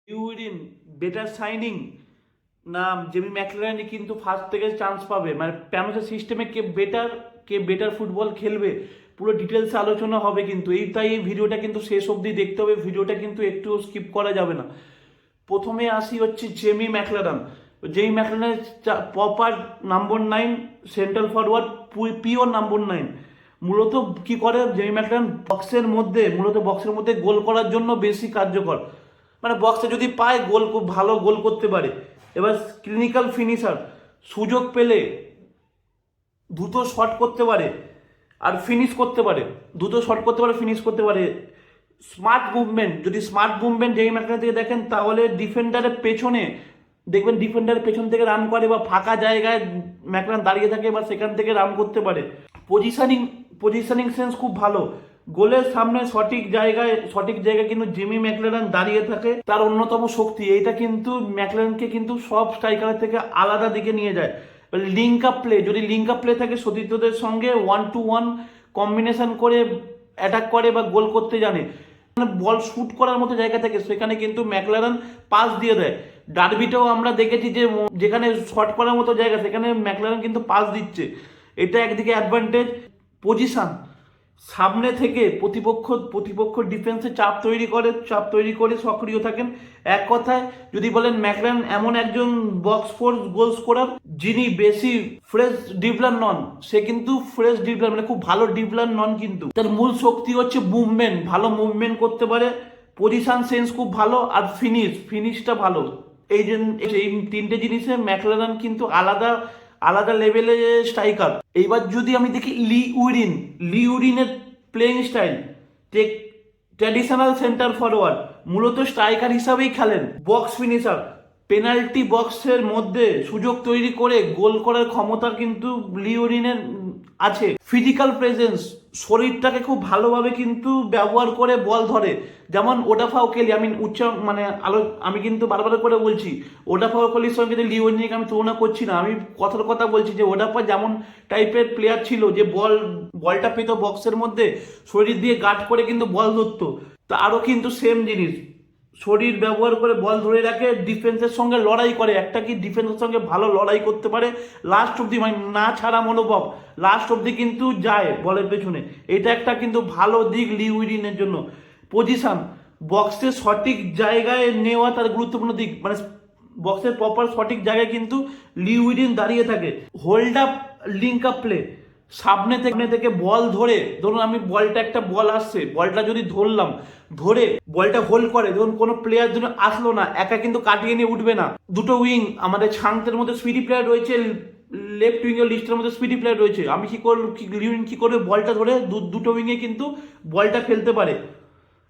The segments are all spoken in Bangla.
ইউরিন বেটার সাইনিং না জেমি ম্যাকলারেনই কিন্তু ফার্স্ট থেকে চান্স পাবে, মানে প্যানোসের সিস্টেমে কে বেটার ফুটবল খেলবে পুরো ডিটেলসে আলোচনা হবে কিন্তু তাই এই ভিডিওটা কিন্তু শেষ অবধি দেখতে হবে, ভিডিওটা কিন্তু একটু স্কিপ করা যাবে না। প্রথমে আসি হচ্ছে জেমি ম্যাকলারেন। জেমি ম্যাকলারেনের proper number 9 central forward, pure number 9। মূলত কি করে জেমি ম্যাকলারেন বক্সের মধ্যে গোল করার জন্য বেশি কার্যকর, মানে বক্সে যদি পায় গোল, খুব ভালো গোল করতে পারে। এবার ক্লিনিক্যাল ফিনিশার, সুযোগ পেলে দ্রুত শট করতে পারে আর ফিনিশ করতে পারে, দ্রুত শট করতে পারে, ফিনিশ করতে পারে। স্মার্ট মুভমেন্ট জেমি ম্যাকলারেন থেকে দেখেন তাহলে ডিফেন্ডারের পেছন থেকে রান করে বা ফাঁকা জায়গায় ম্যাকলারেন দাঁড়িয়ে থাকে বা সেখান থেকে রান করতে পারে। পজিশনিং সেন্স খুব ভালো, গোলের সামনে সঠিক জায়গায় কিন্তু জেমি ম্যাকলারেন দাঁড়িয়ে থাকে, তার অন্যতম শক্তি এইটা কিন্তু ম্যাকলারেনকে কিন্তু সব স্ট্রাইকারের থেকে আলাদা দিকে নিয়ে যায়। লিঙ্ক আপ প্লে থাকে, সতীর্থদের সঙ্গে 1-to-1 কম্বিনেশন করে অ্যাটাক করে বা গোল করতে জানে, বল শুট করার মতো জায়গা থাকে সেখানে কিন্তু ম্যাকলারেন পাস দিয়ে দেয়। ডার্বিতেও আমরা দেখেছি যে যেখানে শট করার মতো জায়গা সেখানে ম্যাকলারেন কিন্তু পাস দিচ্ছে, এটা একদিকে অ্যাডভান্টেজ। পজিশন, সামনে থেকে প্রতিপক্ষ ডিফেন্সে চাপ তৈরি করে সক্রিয় থাকেন। এক কথায় যদি বলেন ম্যাকলারেন এমন একজন বক্স ফোর্স গোল স্কোরার যিনি বেশি ফ্রেশ ডিভলার নন, সে কিন্তু ফ্রেশ ডিভলার মানে খুব ভালো ডিভলার নন, কিন্তু তার মূল শক্তি হচ্ছে মুভমেন্ট, ভালো মুভমেন্ট করতে পারে, পজিশন সেন্স খুব ভালো, আর ফিনিশটা ভালো। এই তিনটে জিনিসে ম্যাকলারেন কিন্তু আলাদা আলাদা লেভেলের স্ট্রাইকার। এইবার যদি আমি দেখি লি উরিনের playing style, traditional centre forward, মূলত স্ট্রাইকার হিসাবেই খেলেন, বক্স ফিনিশার, পেনাল্টি বক্সের মধ্যে সুযোগ তৈরি করে গোল করার ক্ষমতা কিন্তু লিওরিনের আছে। ফিজিক্যাল প্রেজেন্স, শরীরটাকে খুব ভালোভাবে কিন্তু ব্যবহার করে বল ধরে, যেমন ওডাফাও কেলি, আমি কিন্তু বারবার করে বলছি ওডাফাও কেলির সঙ্গে লিওরিনকে আমি তুলনা করছি না, আমি কথার কথা বলছি যে ওডাফা যেমন টাইপের প্লেয়ার ছিল যে বলটা পেত বক্সের মধ্যে, শরীর দিয়ে গার্ড করে কিন্তু বল ধরতো, তা আরও কিন্তু সেম জিনিস, শরীর ব্যবহার করে বল ধরে রাখে, ডিফেন্সের সঙ্গে লড়াই করে, একটা কি ডিফেন্সের সঙ্গে ভালো লড়াই করতে পারে লাস্ট অব্দি, মানে না ছাড়া মনোভাব, লাস্ট অব্দি কিন্তু যায় বলের পেছনে, এটা একটা কিন্তু ভালো দিক লিউইডিনের জন্য। পজিশন, বক্সের সঠিক জায়গায় নেওয়া তার গুরুত্বপূর্ণ দিক, মানে বক্সের প্রপার সঠিক জায়গায় কিন্তু লিউইডিন দাঁড়িয়ে থাকে। Hold up, link up play, সামনে থেকে বল ধরে, ধরুন আমি একটা বল আসছে, বলটা যদি ধরে বলটা হোল্ড করে, ধরুন কোনো প্লেয়ার জন্য আসলো না, একা কিন্তু কাটিয়ে নিয়ে উঠবে না, দুটো উইং আমাদের ছাংতের মধ্যে স্পিডি প্লেয়ার রয়েছে, লেফট উইং এর লিস্টের মধ্যে স্পিডি প্লেয়ার রয়েছে, আমি কি করবে বলটা ধরে দুটো উইংয়ে কিন্তু বলটা ফেলতে পারে,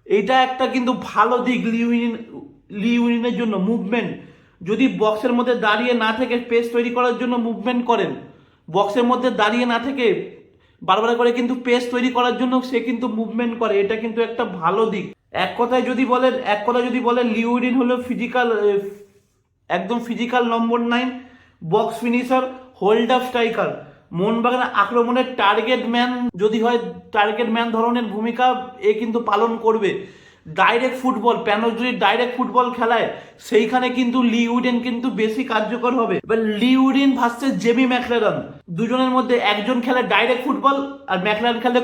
এইটা একটা কিন্তু ভালো দিক লিউইনের জন্য। মুভমেন্ট, যদি বক্সের মধ্যে দাঁড়িয়ে না থেকে পেস তৈরি করার জন্য মুভমেন্ট করেন, বক্সের মধ্যে দাঁড়িয়ে না থেকে বারবার করে কিন্তু পেস তৈরি করার জন্য সে কিন্তু মুভমেন্ট করে, এটা কিন্তু একটা ভালো দিক। এক কথা যদি বলেন লিউরিন হলো একদম physical number 9, box finisher, hold up striker, Mohun Bagan আক্রমণের টার্গেট ম্যান ধরনের ভূমিকা এ কিন্তু পালন করবে। প্যানোস যদি ডাইরেক্ট ফুটবল খেলায় সেইখানে কিন্তু লিউডেন কিন্তু বেশি কার্যকর হবে। এবার লিউডিন ভার্সেস জেমি ম্যাকলারেন, দুজনের মধ্যে একজন খেলে ডাইরেক্ট ফুটবল আর ম্যাকলারেন খেলে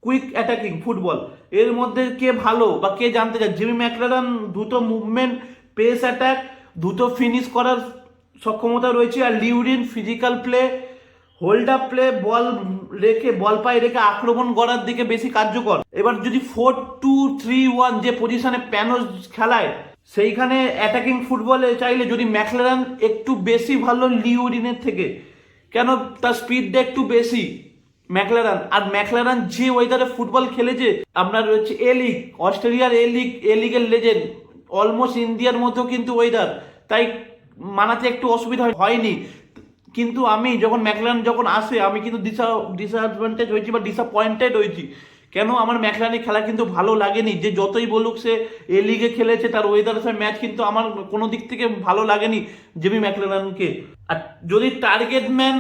কুইক অ্যাটাকিং ফুটবল, এর মধ্যে কে ভালো বা কে জানতে চায়? জেমি ম্যাকলারেন দ্রুত মুভমেন্ট, পেস অ্যাটাক, দ্রুত ফিনিশ করার সক্ষমতা রয়েছে, আর লিউডিন physical play, hold up play, ball পায়ে রেখে আক্রমণ করার দিকে বেশি কার্যকর। এবার যদি 4-2-3-1 যে পজিশনে প্যানোস খেলায় সেইখানে অ্যাটাকিং ফুটবলে চাইলে যদি ম্যাকলারেন একটু বেশি ভালো লিউডিনের থেকে, কেন তার স্পিডটা একটু বেশি ম্যাকলারেন যে ওয়েদারে ফুটবল খেলেছে, আপনার রয়েছে অস্ট্রেলিয়ার লিগের লেজেন্ড, অলমোস্ট ইন্ডিয়ার মতো কিন্তু ওয়েদার, তাই মানাতে একটু অসুবিধা হয়নি। কিন্তু আমি ম্যাকলারেন আসে আমি কিন্তু ডিসঅ্যাডভান্টেজ হয়েছি বা ডিসঅ্যাপয়েন্টেড হয়েছি। কেন? আমার ম্যাকলারেনের খেলা কিন্তু ভালো লাগেনি, যে যতই বলুক সে লিগে খেলেছে, তার ওয়েদারের সাথে ম্যাচ কিন্তু আমার কোনো দিক থেকে ভালো লাগেনি জেমি ম্যাকলারেনকে। আর যদি টার্গেট ম্যান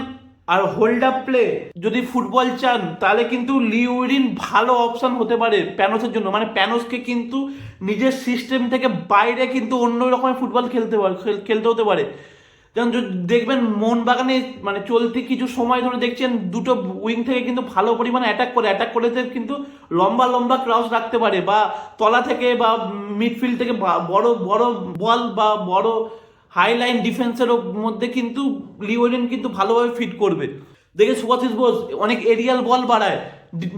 আর হোল্ড আপ প্লে যদি ফুটবল চান তাহলে কিন্তু লিউরিন ভালো অপশন হতে পারে প্যানোসের জন্য। মানে প্যানোসকে কিন্তু নিজের সিস্টেম থেকে বাইরে কিন্তু অন্য রকমের ফুটবল খেলতে হতে পারে। যেমন দেখবেন মোহনবাগানে মানে চলতি কিছু সময় ধরে দেখছেন দুটো উইং থেকে কিন্তু ভালো পরিমাণে অ্যাটাক করে কিন্তু লম্বা লম্বা ক্রস রাখতে পারে, বা তলা থেকে বা মিডফিল্ড থেকে বড় বড় বল বা বড় হাই লাইন ডিফেন্সের মধ্যে কিন্তু লিওরিন কিন্তু ভালোভাবে ফিট করবে। দেখে সুভাশিস বোস অনেক এরিয়াল বল বাড়ায়,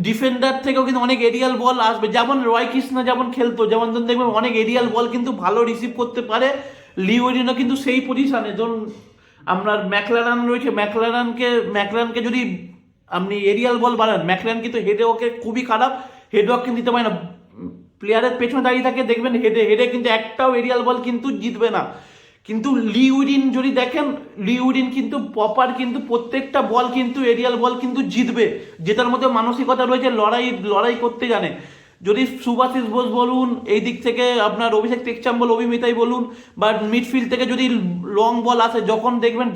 ডিফেন্ডার থেকেও কিন্তু অনেক এরিয়াল বল আসবে। যেমন রয় কৃষ্ণা যেমন খেলতো, যেমন দেখবেন অনেক এরিয়াল বল কিন্তু ভালো রিসিভ করতে পারে। লিওরিনও কিন্তু সেই পজিশনে, ধরুন আপনার ম্যাকলারান রয়েছে, ম্যাকলারানকে যদি আপনি এরিয়াল বল বাড়ান, ম্যাকলারান কিন্তু হেডে ওকে খুবই খারাপ, হেড ওয়ার্ক কিন্তু দিতে পারে না, প্লেয়ারের পেছনে দাঁড়িয়ে থাকে দেখবেন হেডে কিন্তু একটাও এরিয়াল বল কিন্তু জিতবে না। কিন্তু লিউরিন যদি দেখেন, লিউরিন কিন্তু প্রপার কিন্তু প্রত্যেকটা বল কিন্তু এরিয়াল বল কিন্তু জিতবে, যেটার মধ্যে মানসিকতা রয়েছে, লড়াই করতে জানে। যদি সুভাশিস বোস বলুন, এই দিক থেকে আপনার অভিষেক টেকচাম্বল অভিমিতাই বলুন, বা মিডফিল্ড থেকে যদি লং বল আসে, যখন দেখবেন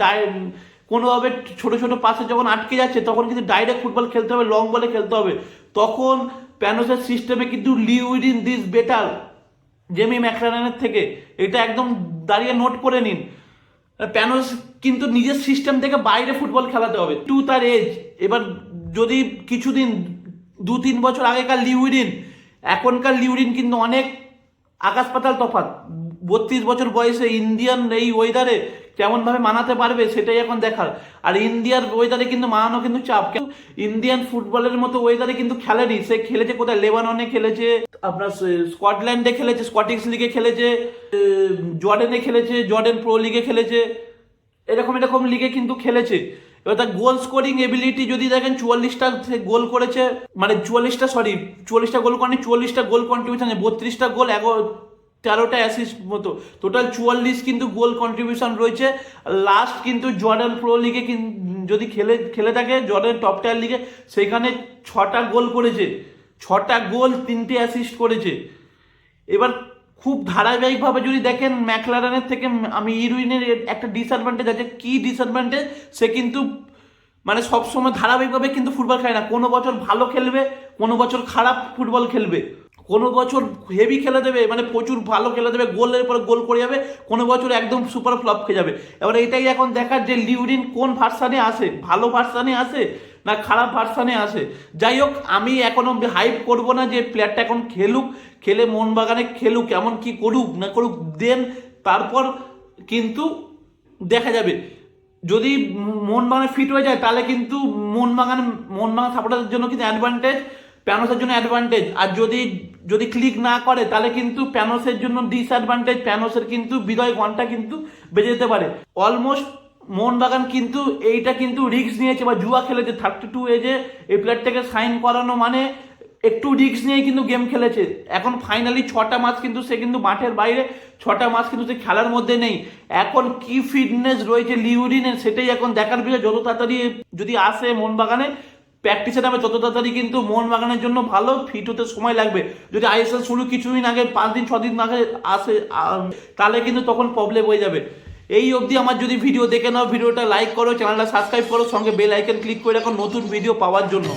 কোনোভাবে ছোট ছোট পাশে যখন আটকে যাচ্ছে, তখন কিন্তু ডাইরেক্ট ফুটবল খেলতে হবে, লং বলে খেলতে হবে। তখন প্যানোসের সিস্টেমে কিন্তু লিউরিন দিস বেটার জেমি ম্যাকলারেনের থেকে, এটা একদম দাঁড়িয়ে নোট করে নিন। প্যানোস কিন্তু নিজের সিস্টেম থেকে বাইরে ফুটবল খেলাতে হবে, টু তার এজ। এবার যদি কিছুদিন 2-3 বছর আগেকার লিউরিন এখনকার লিউরিন কিন্তু অনেক আকাশ পাতাল তফাৎ। 32 বছর বয়সে ইন্ডিয়ান এই ওয়েদারে কেমনভাবে মানাতে পারবে সেটাই এখন দেখার। আর ইন্ডিয়ার ওয়েদারে কিন্তু মানানো কিন্তু চাপ, ইন্ডিয়ান ফুটবলের মতো ওয়েদারে কিন্তু খেলেনি। সে খেলেছে কোথায়, লেবাননে খেলেছে, আপনার স্কটল্যান্ডে খেলেছে, স্কটিশ লিগে খেলেছে, জর্ডেনে খেলেছে, জর্ডেন প্রো লিগে খেলেছে, এরকম লিগে কিন্তু খেলেছে। এবার তার গোল স্কোরিং এবিলিটি যদি দেখেন, 44টা গোল করেছে, মানে 44টা গোল করেনি, 44টা গোল কন্ট্রিবিউশন, 32টা গোল, 13টা অ্যাসিস্ট মতো, টোটাল 44 কিন্তু গোল কন্ট্রিবিউশন রয়েছে। লাস্ট কিন্তু জর্ডান প্রো লিগে যদি খেলে থাকে, জর্ডান টপ টায়ার লিগে, সেখানে 6টা গোল করেছে, 6টা গোল, 3টে অ্যাসিস্ট করেছে। এবার খুব ধারাবাহিকভাবে যদি দেখেন ম্যাকলারেনের থেকে, আমি ইরুইনের একটা ডিসঅ্যাডভান্টেজ আছে। কি ডিসঅ্যাডভান্টেজ? সে কিন্তু মানে সবসময় ধারাবাহিকভাবে কিন্তু ফুটবল খেলে না। কোনো বছর ভালো খেলবে, কোনো বছর খারাপ ফুটবল খেলবে, কোনো বছর হেভি খেলে দেবে, মানে প্রচুর ভালো খেলে দেবে, গোলের পর গোল করে যাবে, কোনো বছর একদম সুপার ফ্লপ খেয়ে যাবে। এবার এটাই এখন দেখার যে লিউরিন কোন ভার্সানে আসে, ভালো ভার্সানে আসে না খারাপ ভার্সানে আসে। যাই হোক, আমি এখনো হাইপ করব না যে প্লেয়ারটা এখন খেলে মোহনবাগানে খেলুক, কেমন কি করুক না করুক, দেন তারপর কিন্তু দেখা যাবে। যদি মোহনবাগানে ফিট হয়ে যায় তাহলে কিন্তু মোহনবাগান সাপোর্টারদের জন্য কিন্তু অ্যাডভান্টেজ, প্যানোসের জন্য অ্যাডভান্টেজ। আর যদি ক্লিক না করে তাহলে কিন্তু প্যানোসের জন্য ডিসঅ্যাডভান্টেজ, প্যানোসের কিন্তু বিদায় ঘন্টা কিন্তু বেজে যেতে পারে। অলমোস্ট মোহনবাগান কিন্তু এইটা কিন্তু রিস্ক নিয়েছে বা জুয়া খেলেছে। 32 এজে এই প্লেয়ারটাকে সাইন করানো মানে একটু রিস্ক নিয়ে কিন্তু গেম খেলেছে। এখন ফাইনালি 6টা ম্যাচ কিন্তু সে কিন্তু মাঠের বাইরে, 6টা ম্যাচ কিন্তু সে খেলার মধ্যে নেই। এখন কি ফিটনেস রয়েছে লিউরিনের সেটাই এখন দেখার বিষয়। যত তাড়াতাড়ি যদি আসে মোহনবাগানে প্র্যাকটিসে নামে, তত তাড়াতাড়ি কিন্তু মোহনবাগানের জন্য ভালো, ফিট হতে সময় লাগবে। যদি আইএসএল শুরু কিছুদিন আগে, 5-6 দিন আগে আসে, তাহলে কিন্তু তখন প্রবলেম হয়ে যাবে। এই অবধি আমার যদি ভিডিও দেখে নাও, ভিডিওটা লাইক করো, চ্যানেলটা সাবস্ক্রাইব করো, সঙ্গে বেল আইকন ক্লিক করে রাখো নতুন ভিডিও পাওয়ার জন্য।